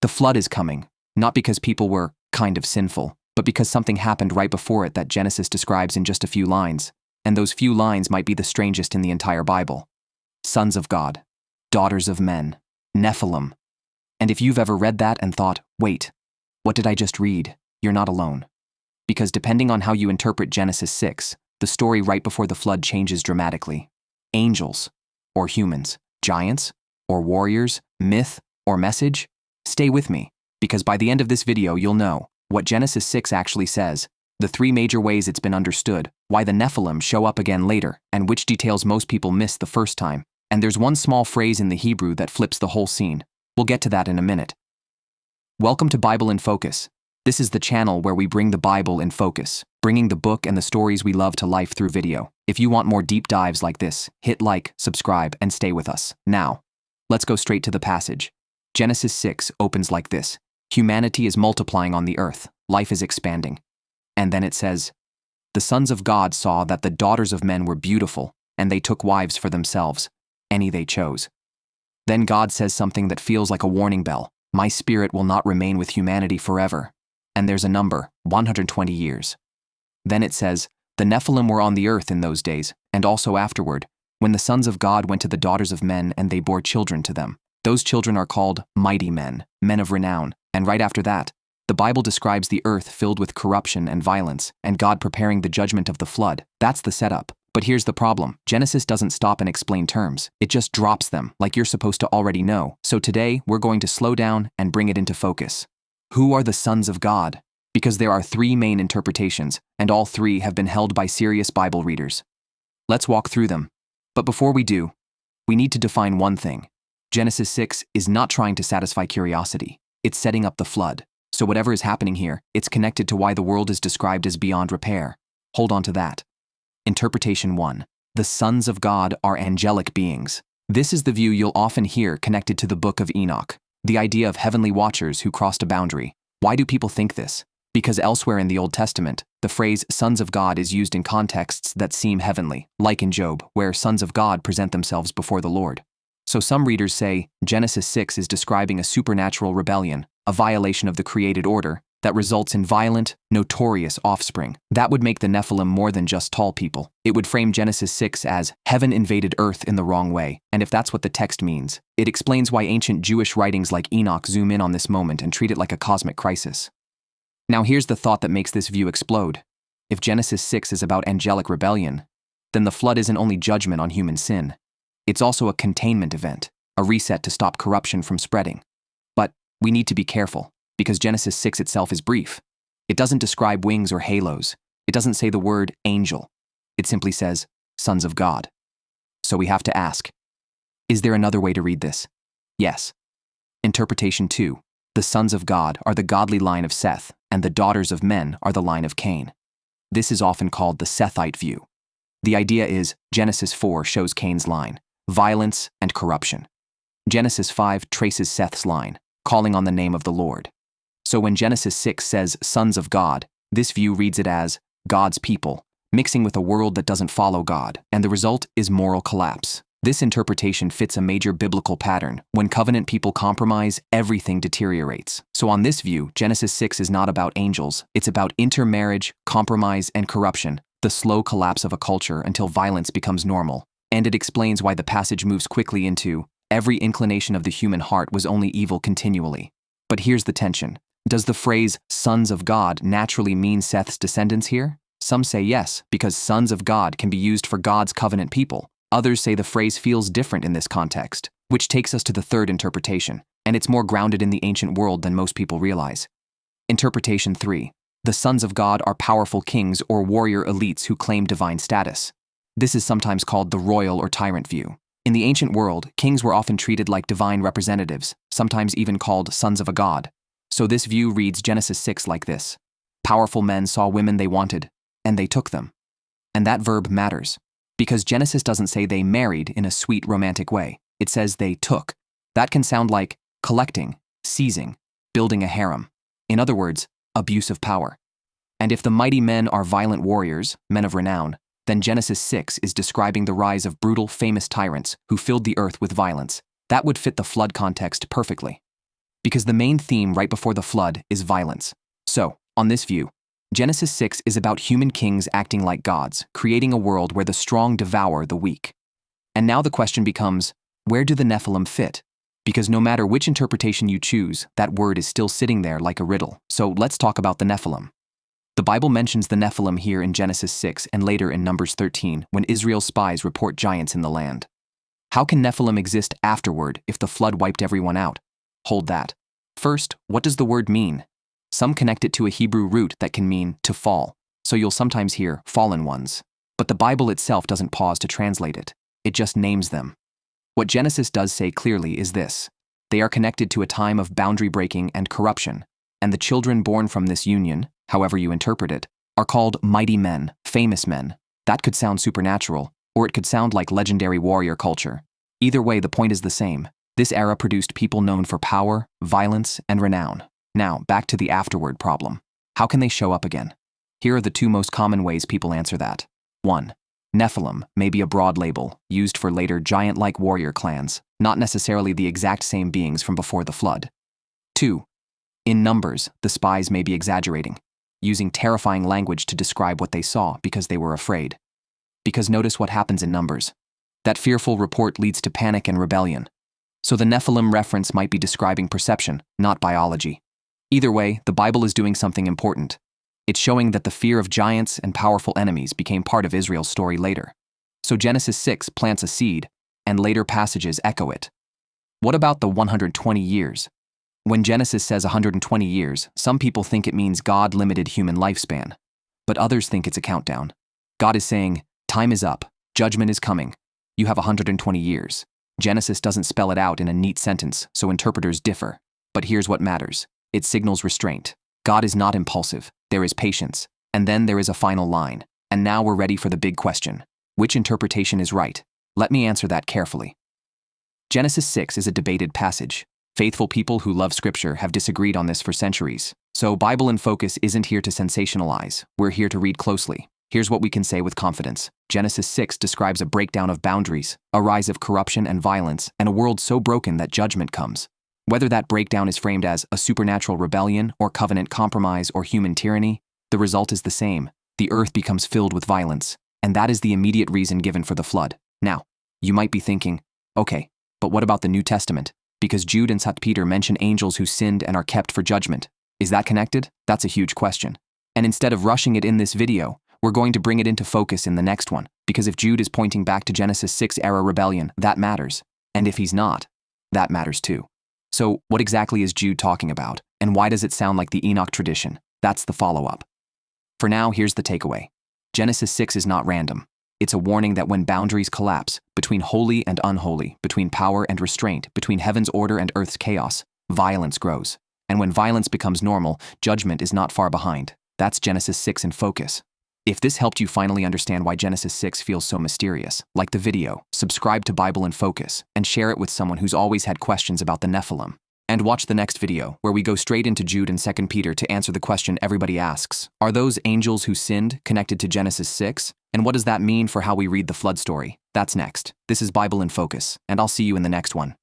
The flood is coming, not because people were kind of sinful, but because something happened right before it that Genesis describes in just a few lines, and those few lines might be the strangest in the entire Bible. Sons of God, daughters of men, Nephilim. And if you've ever read that and thought, wait, what did I just read? You're not alone. Because depending on how you interpret Genesis 6, the story right before the flood changes dramatically. Angels, or humans, giants, or warriors, myth, or message? Stay with me, because by the end of this video you'll know what Genesis 6 actually says, the three major ways it's been understood, why the Nephilim show up again later, and which details most people miss the first time. And there's one small phrase in the Hebrew that flips the whole scene. We'll get to that in a minute. Welcome to Bible in Focus. This is the channel where we bring the Bible in focus, bringing the book and the stories we love to life through video. If you want more deep dives like this, hit like, subscribe, and stay with us. Now, let's go straight to the passage. Genesis 6 opens like this. Humanity is multiplying on the earth, life is expanding. And then it says, the sons of God saw that the daughters of men were beautiful, and they took wives for themselves, any they chose. Then God says something that feels like a warning bell. My spirit will not remain with humanity forever. And there's a number, 120 years. Then it says, the Nephilim were on the earth in those days, and also afterward, when the sons of God went to the daughters of men and they bore children to them. Those children are called mighty men, men of renown. And right after that, the Bible describes the earth filled with corruption and violence, and God preparing the judgment of the flood. That's the setup. But here's the problem. Genesis doesn't stop and explain terms. It just drops them, like you're supposed to already know. So today, we're going to slow down and bring it into focus. Who are the sons of God? Because there are three main interpretations, and all three have been held by serious Bible readers. Let's walk through them. But before we do, we need to define one thing. Genesis 6 is not trying to satisfy curiosity. It's setting up the flood. So whatever is happening here, it's connected to why the world is described as beyond repair. Hold on to that. Interpretation 1. The sons of God are angelic beings. This is the view you'll often hear connected to the book of Enoch, the idea of heavenly watchers who crossed a boundary. Why do people think this? Because elsewhere in the Old Testament, the phrase sons of God is used in contexts that seem heavenly, like in Job, where sons of God present themselves before the Lord. So some readers say Genesis 6 is describing a supernatural rebellion, a violation of the created order, that results in violent, notorious offspring. That would make the Nephilim more than just tall people. It would frame Genesis 6 as heaven invaded earth in the wrong way, and if that's what the text means, it explains why ancient Jewish writings like Enoch zoom in on this moment and treat it like a cosmic crisis. Now here's the thought that makes this view explode. If Genesis 6 is about angelic rebellion, then the flood isn't only judgment on human sin. It's also a containment event, a reset to stop corruption from spreading. But we need to be careful, because Genesis 6 itself is brief. It doesn't describe wings or halos. It doesn't say the word angel. It simply says, sons of God. So we have to ask, is there another way to read this? Yes. Interpretation 2. The sons of God are the godly line of Seth, and the daughters of men are the line of Cain. This is often called the Sethite view. The idea is Genesis 4 shows Cain's line, violence and corruption. Genesis 5 traces Seth's line, calling on the name of the Lord. So when Genesis 6 says sons of God, this view reads it as God's people, mixing with a world that doesn't follow God, and the result is moral collapse. This interpretation fits a major biblical pattern. When covenant people compromise, everything deteriorates. So on this view, Genesis 6 is not about angels, it's about intermarriage, compromise, and corruption, the slow collapse of a culture until violence becomes normal. And it explains why the passage moves quickly into every inclination of the human heart was only evil continually. But here's the tension. Does the phrase sons of God naturally mean Seth's descendants here? Some say yes, because sons of God can be used for God's covenant people. Others say the phrase feels different in this context, which takes us to the third interpretation, and it's more grounded in the ancient world than most people realize. Interpretation 3. The sons of God are powerful kings or warrior elites who claim divine status. This is sometimes called the royal or tyrant view. In the ancient world, kings were often treated like divine representatives, sometimes even called sons of a god. So this view reads Genesis 6 like this. Powerful men saw women they wanted, and they took them. And that verb matters, because Genesis doesn't say they married in a sweet romantic way. It says they took. That can sound like collecting, seizing, building a harem. In other words, abuse of power. And if the mighty men are violent warriors, men of renown, then Genesis 6 is describing the rise of brutal, famous tyrants who filled the earth with violence. That would fit the flood context perfectly. Because the main theme right before the flood is violence. So, on this view, Genesis 6 is about human kings acting like gods, creating a world where the strong devour the weak. And now the question becomes, where do the Nephilim fit? Because no matter which interpretation you choose, that word is still sitting there like a riddle. So let's talk about the Nephilim. The Bible mentions the Nephilim here in Genesis 6 and later in Numbers 13 when Israel's spies report giants in the land. How can Nephilim exist afterward if the flood wiped everyone out? Hold that. First, what does the word mean? Some connect it to a Hebrew root that can mean to fall, so you'll sometimes hear fallen ones. But the Bible itself doesn't pause to translate it. It just names them. What Genesis does say clearly is this: they are connected to a time of boundary breaking and corruption, and the children born from this union, however you interpret it, are called mighty men, famous men. That could sound supernatural, or it could sound like legendary warrior culture. Either way, the point is the same. This era produced people known for power, violence, and renown. Now, back to the afterward problem. How can they show up again? Here are the two most common ways people answer that. 1. Nephilim may be a broad label, used for later giant-like warrior clans, not necessarily the exact same beings from before the flood. 2. In Numbers, the spies may be exaggerating, using terrifying language to describe what they saw because they were afraid. Because notice what happens in Numbers. That fearful report leads to panic and rebellion. So the Nephilim reference might be describing perception, not biology. Either way, the Bible is doing something important. It's showing that the fear of giants and powerful enemies became part of Israel's story later. So Genesis 6 plants a seed, and later passages echo it. What about the 120 years? When Genesis says 120 years, some people think it means God limited human lifespan. But others think it's a countdown. God is saying, time is up, judgment is coming. You have 120 years. Genesis doesn't spell it out in a neat sentence, so interpreters differ. But here's what matters. It signals restraint. God is not impulsive. There is patience. And then there is a final line. And now we're ready for the big question. Which interpretation is right? Let me answer that carefully. Genesis 6 is a debated passage. Faithful people who love Scripture have disagreed on this for centuries. So Bible in Focus isn't here to sensationalize. We're here to read closely. Here's what we can say with confidence. Genesis 6 describes a breakdown of boundaries, a rise of corruption and violence, and a world so broken that judgment comes. Whether that breakdown is framed as a supernatural rebellion or covenant compromise or human tyranny, the result is the same. The earth becomes filled with violence, and that is the immediate reason given for the flood. Now, you might be thinking, okay, but what about the New Testament? Because Jude and Peter mention angels who sinned and are kept for judgment. Is that connected? That's a huge question. And instead of rushing it in this video, we're going to bring it into focus in the next one, because if Jude is pointing back to Genesis 6 era rebellion, that matters. And if he's not, that matters too. So what exactly is Jude talking about, and why does it sound like the Enoch tradition? That's the follow-up. For now, here's the takeaway. Genesis 6 is not random. It's a warning that when boundaries collapse, between holy and unholy, between power and restraint, between heaven's order and earth's chaos, violence grows. And when violence becomes normal, judgment is not far behind. That's Genesis 6 in focus. If this helped you finally understand why Genesis 6 feels so mysterious, like the video, subscribe to Bible in Focus, and share it with someone who's always had questions about the Nephilim. And watch the next video, where we go straight into Jude and 2 Peter to answer the question everybody asks. Are those angels who sinned connected to Genesis 6? And what does that mean for how we read the flood story? That's next. This is Bible in Focus, and I'll see you in the next one.